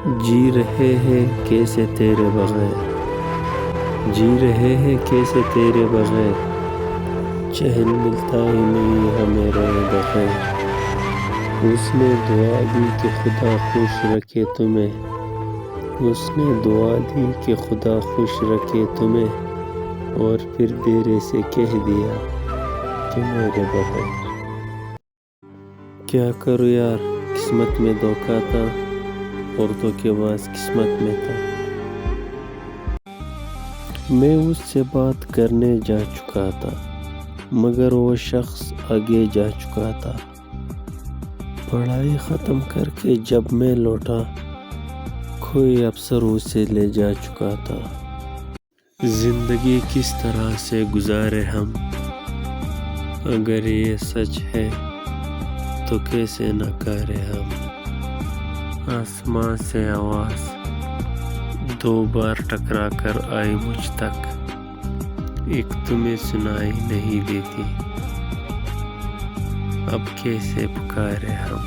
جی رہے ہیں کیسے تیرے بغیر، جی رہے ہیں کیسے تیرے بغیر، چین ملتا ہی نہیں ہمیں رہے بغیر۔ اس نے دعا دی کہ خدا خوش رکھے تمہیں، اس نے دعا دی کہ خدا خوش رکھے تمہیں، اور پھر دیرے سے کہہ دیا کہ میرے بغیر۔ کیا کروں یار، قسمت میں دھوکا تھا، عورتوں کے پاس قسمت میں تھا۔ میں اس سے بات کرنے جا چکا تھا، مگر وہ شخص آگے جا چکا تھا۔ پڑھائی ختم کر کے جب میں لوٹا، کوئی افسر اسے لے جا چکا تھا۔ زندگی کس طرح سے گزارے ہم، اگر یہ سچ ہے تو کیسے نکارے ہم۔ آسمان سے آواز 2 بار ٹکرا کر آئی مجھ تک، ایک تمہیں سنائی نہیں دیتی، اب کیسے پکارے ہم۔